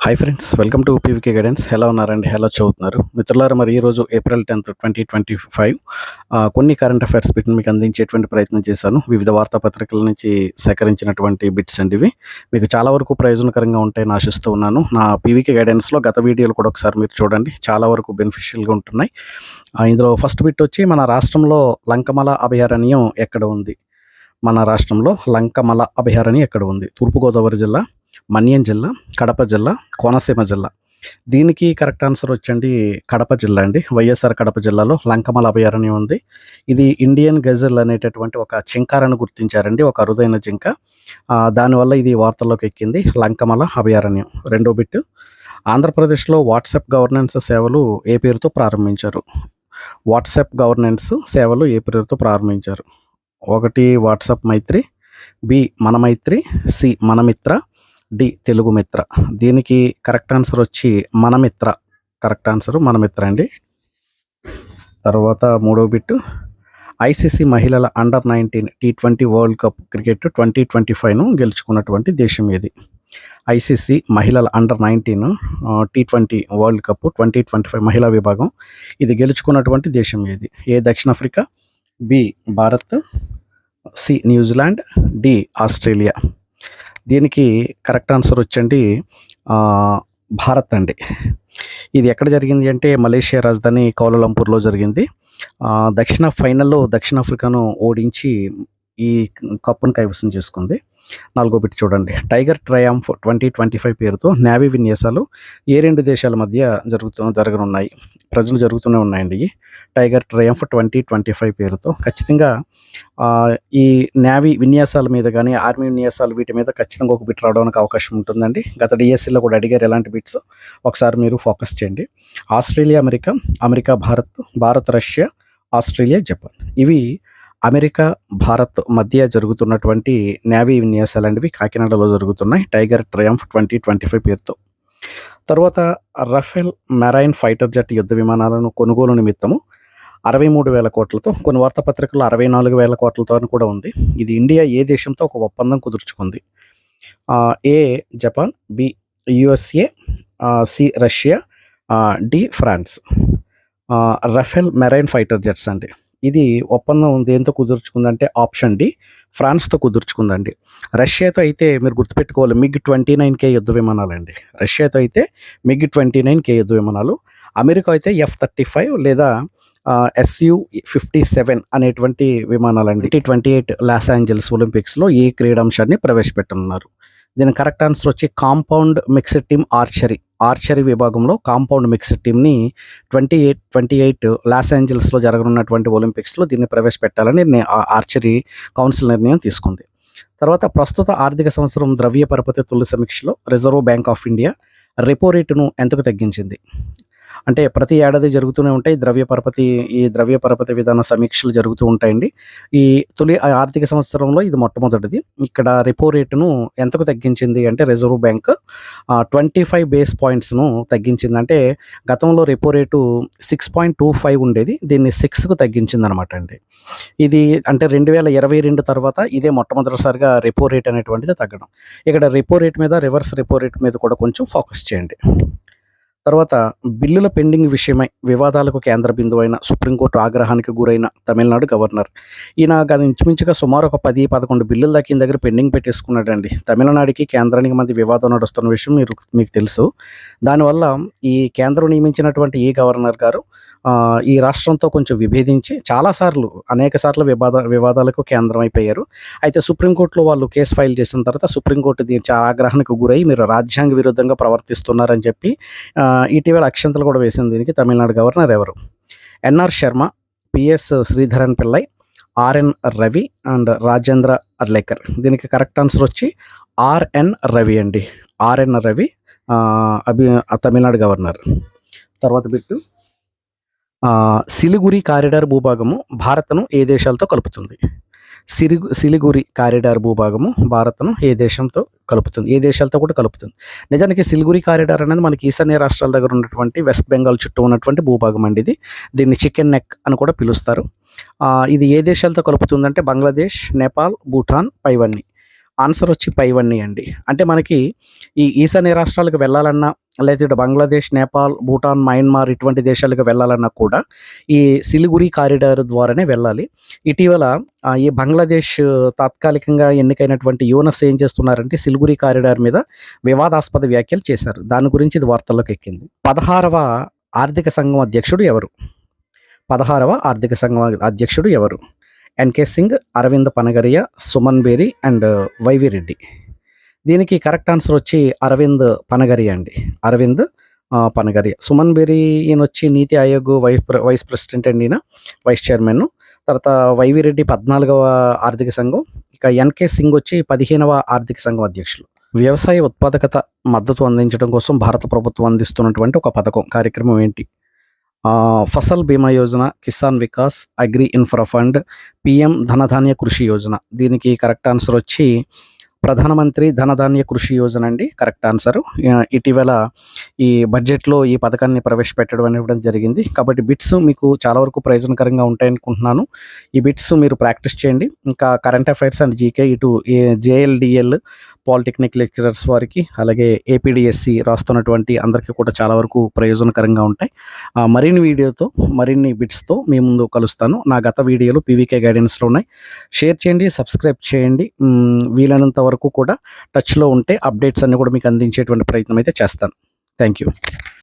Hi friends, welcome to PVK guidance. ఎలా ఉన్నారండి? ఎలా చదువుతున్నారు మిత్రులారా? మరి ఈరోజు ఏప్రిల్ 10th 2025 కొన్ని కరెంట్ అఫైర్స్ బిట్ని మీకు అందించేటువంటి ప్రయత్నం చేశాను. వివిధ వార్తాపత్రికల నుంచి సేకరించినటువంటి బిట్స్ అండి ఇవి. మీకు చాలా వరకు ప్రయోజనకరంగా ఉంటాయని ఆశిస్తూ ఉన్నాను. నా పీవీకే గైడెన్స్లో గత వీడియోలు కూడా ఒకసారి మీరు చూడండి, చాలా వరకు బెనిఫిషియల్గా ఉంటున్నాయి. ఇందులో ఫస్ట్ బిట్ వచ్చి, మన రాష్ట్రంలో లంకమల అభయారణ్యం ఎక్కడ ఉంది? మన రాష్ట్రంలో లంకమల అభయారణ్యం ఎక్కడ ఉంది? తూర్పుగోదావరి జిల్లా, మన్యం జిల్లా, కడప జిల్లా, కోనసీమ జిల్లా. దీనికి కరెక్ట్ ఆన్సర్ వచ్చండి కడప జిల్లా అండి. వైఎస్ఆర్ కడప జిల్లాలో లంకమల అభయారణ్యం ఉంది. ఇది ఇండియన్ గజల్ అనేటటువంటి ఒక చింకారను గుర్తించారండి, ఒక అరుదైన జింక. దానివల్ల ఇది వార్తల్లోకి ఎక్కింది, లంకమల అభయారణ్యం. రెండో బిట్, ఆంధ్రప్రదేశ్లో వాట్సాప్ గవర్నెన్స్ సేవలు ఏ పేరుతో ప్రారంభించారు? వాట్సాప్ గవర్నెన్స్ సేవలు ఏ పేరుతో ప్రారంభించారు? 1 వాట్సాప్ మైత్రి, బి మన మైత్రి, సి మనమిత్ర, డి తెలుగు మిత్ర. దీనికి కరెక్ట్ ఆన్సర్ వచ్చి మనమిత్ర. కరెక్ట్ ఆన్సర్ మనమిత్ర అండి. తర్వాత మూడో బిట్, ఐసీసీ మహిళల under nineteen T20 world cup cricket 2025ను గెలుచుకున్నటువంటి దేశం ఏది? ఐసీసీ మహిళల అండర్-19 T20 వరల్డ్ కప్ 2025 మహిళా విభాగం ఇది గెలుచుకున్నటువంటి దేశం ఏది? ఏ దక్షిణాఫ్రికా, B Bharat, C New Zealand, D Australia. దీనికి కరెక్ట్ ఆన్సర్ వచ్చండి భారత్ అండి. ఇది ఎక్కడ జరిగింది అంటే మలేషియా రాజధాని కౌలాలంపూర్లో జరిగింది. ఫైనల్లో దక్షిణాఫ్రికాను ఓడించి ఈ కప్పును కైవసం చేసుకుంది. నాలుగో బిట్ చూడండి, టైగర్ ట్రయాంఫ్ 2025 పేరుతో నేవీ విన్యాసాలు ఏ 2 దేశాల మధ్య జరగనున్నాయి? ప్రజలు జరుగుతూనే ఉన్నాయండి. ఈ టైగర్ ట్రయాంఫ్ 2025 పేరుతో ఖచ్చితంగా ఈ నేవీ విన్యాసాల మీద కానీ, ఆర్మీ విన్యాసాలు వీటి మీద ఖచ్చితంగా ఒక బిట్ రావడానికి అవకాశం ఉంటుందండి. గత డిఎస్సిలో కూడా అడిగారు ఎలాంటి బిట్స్, ఒకసారి మీరు ఫోకస్ చేయండి. Australia America, America Bharat, Bharat Russia, Australia Japan. ఇవి అమెరికా భారత్ మధ్య జరుగుతున్నటువంటి నేవీ విన్యాసాలు అండి. కాకినాడలో జరుగుతున్నాయి, టైగర్ ట్రయాంఫ్ 2025 పేరుతో. తర్వాత రఫేల్ మెరైన్ ఫైటర్ జెట్ యుద్ధ విమానాలను కొనుగోలు నిమిత్తము 63,000 కోట్లతో, కొన్ని వార్తాపత్రికల్లో 64,000 కోట్లతో అని కూడా ఉంది. ఇది ఇండియా ఏ దేశంతో ఒక ఒప్పందం కుదుర్చుకుంది? A Japan, B USA, C Russia, D France. Rafale marine fighter jets అండి. ఇది ఒప్పందం దేంతో కుదుర్చుకుందంటే ఆప్షన్ డి ఫ్రాన్స్తో కుదుర్చుకుందండి. రష్యాతో అయితే మీరు గుర్తుపెట్టుకోవాలి, MiG-29K యుద్ధ విమానాలు అండి. రష్యాతో అయితే MiG-29K యుద్ధ విమానాలు, అమెరికా అయితే F-35 లేదా Su-57 అనేటువంటి విమానాలండి. 2028 లాస్ ఏంజల్స్ ఒలింపిక్స్లో ఈ క్రీడాంశాన్ని ప్రవేశపెట్టనున్నారు. దీని కరెక్ట్ ఆన్సర్ వచ్చి కాంపౌండ్ మిక్స్డ్ టీమ్ ఆర్చరీ విభాగంలో కాంపౌండ్ మిక్స్డ్ టీమ్ని 2028 లాస్ ఏంజల్స్లో జరగనున్నటువంటి ఒలింపిక్స్లో దీన్ని ప్రవేశపెట్టాలని ఆర్చరీ కౌన్సిల్ నిర్ణయం తీసుకుంది. తర్వాత ప్రస్తుత ఆర్థిక సంవత్సరం ద్రవ్య పరపతి తొలి సమీక్షలో reserve bank of India repo రేటును ఎంతకు తగ్గించింది? అంటే ప్రతి ఏడాది జరుగుతూనే ఉంటాయి ఈ ద్రవ్య పరపతి విధాన సమీక్షలు జరుగుతూ ఉంటాయండి. ఈ తొలి ఆర్థిక సంవత్సరంలో ఇది మొట్టమొదటిది. ఇక్కడ రెపో రేటును ఎంతకు తగ్గించింది అంటే రిజర్వ్ బ్యాంక్ 25 బేస్ పాయింట్స్ను తగ్గించింది. అంటే గతంలో రెపో రేటు 6.25 ఉండేది, దీన్ని 6కు తగ్గించింది అనమాట అండి. ఇది అంటే 2022 తర్వాత ఇదే మొట్టమొదటిసారిగా రెపో రేట్ అనేటువంటిది తగ్గడం. ఇక్కడ రెపో రేట్ మీద, రివర్స్ రెపో రేట్ మీద కూడా కొంచెం ఫోకస్ చేయండి. తర్వాత బిల్లుల పెండింగ్ విషయమై వివాదాలకు కేంద్ర బిందువు అయిన సుప్రీంకోర్టు ఆగ్రహానికి గురైన తమిళనాడు గవర్నర్. ఈయన ఇంచుమించుగా సుమారు ఒక 10-11 బిల్లుల దాకా ఈయన దగ్గర పెండింగ్ పెట్టేసుకున్నాడండి. తమిళనాడుకి కేంద్రానికి మధ్య వివాదం నడుస్తున్న విషయం మీకు తెలుసు. దానివల్ల ఈ కేంద్రం నియమించినటువంటి ఈ గవర్నర్ గారు ఈ రాష్ట్రంతో కొంచెం విభేదించి అనేక సార్లు వివాదాలకు కేంద్రం అయిపోయారు. అయితే సుప్రీంకోర్టులో వాళ్ళు కేసు ఫైల్ చేసిన తర్వాత సుప్రీంకోర్టు దీని చాలా ఆగ్రహానికి గురై మీరు రాజ్యాంగ విరుద్ధంగా ప్రవర్తిస్తున్నారని చెప్పి ఇటీవల అక్షంతలు కూడా వేసింది. దీనికి తమిళనాడు గవర్నర్ ఎవరు? NR Sharma, PS Sreedharan Pillai, RN Ravi and Rajendra Arlekar. దీనికి కరెక్ట్ ఆన్సర్ వచ్చి ఆర్ఎన్ రవి అండి. RN Ravi Tamil Nadu governor. తర్వాత బిట్టు, సిలిగురి కారిడార్ భూభాగము భారత్ను ఏ దేశాలతో కలుపుతుంది? సిలిగురి కారిడార్ భూభాగము భారత్ను ఏ దేశాలతో కూడా కలుపుతుంది? నిజానికి సిలిగురి కారిడార్ అనేది మనకి ఈశాన్య రాష్ట్రాల దగ్గర ఉన్నటువంటి వెస్ట్ బెంగాల్ చుట్టూ ఉన్నటువంటి భూభాగం అండి. దీన్ని చికెన్ నెక్ అని కూడా పిలుస్తారు. ఇది ఏ దేశాలతో కలుపుతుందంటే బంగ్లాదేశ్, నేపాల్, భూటాన్, పైవన్నీ. ఆన్సర్ వచ్చి పైవన్నీ అండి. అంటే మనకి ఈ ఈశాన్య రాష్ట్రాలకు వెళ్ళాలన్నా, లేతే ఇటు బంగ్లాదేశ్, నేపాల్, భూటాన్, మయన్మార్ ఇటువంటి దేశాలకు వెళ్ళాలన్నా కూడా ఈ సిలిగురి కారిడార్ ద్వారానే వెళ్ళాలి. ఇటీవల ఈ బంగ్లాదేశ్ తాత్కాలికంగా ఎన్నికైనటువంటి యూనస్ ఏం చేస్తున్నారంటే సిలిగురి కారిడార్ మీద వివాదాస్పద వ్యాఖ్యలు చేశారు. దాని గురించి ఇది వార్తల్లోకి ఎక్కింది. 16వ ఆర్థిక సంఘం అధ్యక్షుడు ఎవరు? 16వ ఆర్థిక సంఘం అధ్యక్షుడు ఎవరు? ఎన్కే సింగ్, అరవింద్ పనగరియా, సుమన్ బేరి అండ్ వైవి రెడ్డి. దీనికి కరెక్ట్ ఆన్సర్ వచ్చి అరవింద్ పనగరియా అండి. అరవింద్ పనగరియా. సుమన్ బేరి ఈయన వచ్చి నీతి ఆయోగ్ వైస్ ప్రెసిడెంట్ అండి, ఈయన వైస్ చైర్మన్. తర్వాత వైవి రెడ్డి 14వ ఆర్థిక సంఘం. ఇక ఎన్కే సింగ్ వచ్చి 15వ ఆర్థిక సంఘం అధ్యక్షులు. వ్యవసాయ ఉత్పాదకత మద్దతు అందించడం కోసం భారత ప్రభుత్వం అందిస్తున్నటువంటి ఒక పథకం, కార్యక్రమం ఏంటి? Fasal Bima Yojana, Kisan Vikas, agri infra fund, PM Dhandhanya Krishi Yojana. దీనికి కరెక్ట్ ఆన్సర్ వచ్చి ప్రధానమంత్రి ధనధాన్య కృషి యోజన అండి కరెక్ట్ ఆన్సర్. ఇటీవల ఈ బడ్జెట్లో ఈ పథకాన్ని ప్రవేశపెట్టడం అనేది జరిగింది. కాబట్టి బిట్స్ మీకు చాలా వరకు ప్రయోజనకరంగా ఉంటాయనుకుంటున్నాను. ఈ బిట్స్ మీరు ప్రాక్టీస్ చేయండి. ఇంకా కరెంట్ అఫైర్స్ అండ్ జీకే ఇటు జేఎల్డిఎల్ పాలిటెక్నిక్ లెక్చరర్స్ వారికి, అలాగే ఏపీడిఎస్సి రాస్తున్నటువంటి అందరికీ కూడా చాలా వరకు ప్రయోజనకరంగా ఉంటాయి. మరిన్ని వీడియోతో, మరిన్ని బిట్స్తో మీ ముందు కలుస్తాను. నా గత వీడియోలు పీవీకే గైడెన్స్లో ఉన్నాయి. షేర్ చేయండి, సబ్స్క్రైబ్ చేయండి. వీలైనంత వరకు కూడా టచ్లో ఉంటే అప్డేట్స్ అన్నీ కూడా మీకు అందించేటువంటి ప్రయత్నం అయితే చేస్తాను. Thank you.